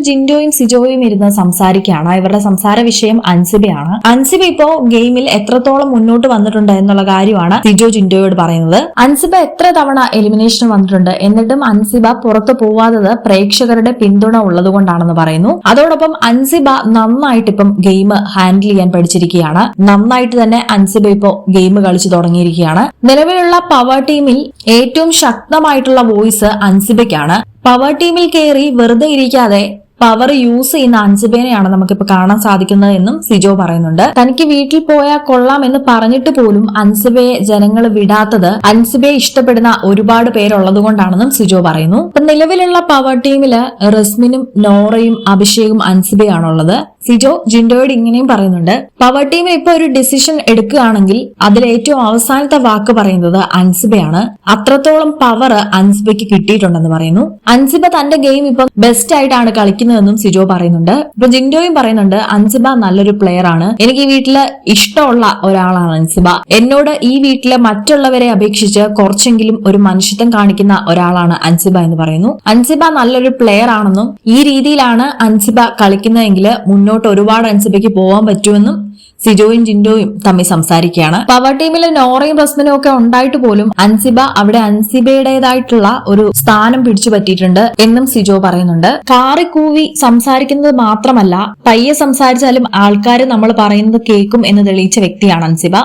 ജിൻഡോയും സിജോയും ഇരുന്ന് സംസാരിക്കുകയാണ്. ഇവരുടെ സംസാര വിഷയം അൻസിബയാണ്. അൻസിബ ഇപ്പോ ഗെയിമിൽ എത്രത്തോളം മുന്നോട്ട് വന്നിട്ടുണ്ട് എന്നുള്ള കാര്യമാണ് സിജോ ജിൻഡോയോട് പറയുന്നത്. അൻസിബ എത്ര തവണ എലിമിനേഷൻ വന്നിട്ടുണ്ട്, എന്നിട്ടും അൻസിബ പുറത്തു പോവാത്തത് പ്രേക്ഷകരുടെ പിന്തുണ ഉള്ളത് കൊണ്ടാണെന്ന് പറയുന്നു. അതോടൊപ്പം അൻസിബ നന്നായിട്ട് ഇപ്പം ഗെയിം ഹാൻഡിൽ ചെയ്യാൻ പഠിച്ചിരിക്കുകയാണ്. നന്നായിട്ട് തന്നെ അൻസിബ ഇപ്പോ ഗെയിം കളിച്ചു തുടങ്ങിയിരിക്കുകയാണ്. നിലവിലുള്ള പവർ ടീമിൽ ഏറ്റവും ശക്തമായിട്ടുള്ള വോയിസ് അൻസിബയ്ക്കാണ്. പവർ ടീമിൽ കയറി വെറുതെ ഇരിക്കാതെ പവർ യൂസ് ചെയ്യുന്ന അൻസിബേനെയാണ് നമുക്കിപ്പോ കാണാൻ സാധിക്കുന്നത് എന്നും സിജോ പറയുന്നുണ്ട്. തനിക്ക് വീട്ടിൽ പോയാൽ കൊള്ളാം എന്ന് പറഞ്ഞിട്ട് പോലും അൻസിബയെ ജനങ്ങൾ വിടാത്തത് അൻസിബയെ ഇഷ്ടപ്പെടുന്ന ഒരുപാട് പേരുള്ളത് കൊണ്ടാണെന്നും സിജോ പറയുന്നു. ഇപ്പൊ നിലവിലുള്ള പവർ ടീമില് റസ്മിനും നോറയും അഭിഷേകും അൻസിബയാണുള്ളത്. സിജോ ജിൻഡോയോട് ഇങ്ങനെയും പറയുന്നുണ്ട്, പവർ ടീം ഇപ്പൊ ഒരു ഡിസിഷൻ എടുക്കുകയാണെങ്കിൽ അതിൽ ഏറ്റവും അവസാനത്തെ വാക്ക് പറയുന്നത് അൻസിബയാണ്. അത്രത്തോളം പവർ അൻസിബയ്ക്ക് കിട്ടിയിട്ടുണ്ടെന്ന് പറയുന്നു. അൻസിബ തന്റെ ഗെയിം ഇപ്പൊ ബെസ്റ്റ് ആയിട്ടാണ് കളിക്കുന്നതെന്നും സിജോ പറയുന്നുണ്ട്. ഇപ്പൊ ജിൻഡോയും പറയുന്നുണ്ട്, അൻസിബ നല്ലൊരു പ്ലെയർ ആണ്, എനിക്ക് ഈ വീട്ടില് ഇഷ്ടമുള്ള ഒരാളാണ് അൻസിബ. എന്നോട് ഈ വീട്ടിലെ മറ്റുള്ളവരെ അപേക്ഷിച്ച് കുറച്ചെങ്കിലും ഒരു മനുഷ്യത്വം കാണിക്കുന്ന ഒരാളാണ് അൻസിബ എന്ന് പറയുന്നു. അൻസിബ നല്ലൊരു പ്ലെയർ ആണെന്നും ഈ രീതിയിലാണ് അൻസിബ കളിക്കുന്നതെങ്കിൽ മുന്നോട്ട് ഒരുപാട് അൻസിബയ്ക്ക് പോകാൻ പറ്റുമെന്നും സിജോയും ജിൻഡോയും തമ്മിൽ സംസാരിക്കുകയാണ്. പവർ ടീമിലെ നോറയും റസ്മിനും ഒക്കെ ഉണ്ടായിട്ട് പോലും അൻസിബ അവിടെ അൻസിബയുടേതായിട്ടുള്ള ഒരു സ്ഥാനം പിടിച്ചു പറ്റിയിട്ടുണ്ട് എന്നും സിജോ പറയുന്നുണ്ട്. കാറിക്കൂവി സംസാരിക്കുന്നത് മാത്രമല്ല, പയ്യെ സംസാരിച്ചാലും ആൾക്കാർ നമ്മൾ പറയുന്നത് കേൾക്കും എന്ന് തെളിയിച്ച വ്യക്തിയാണ് അൻസിബ.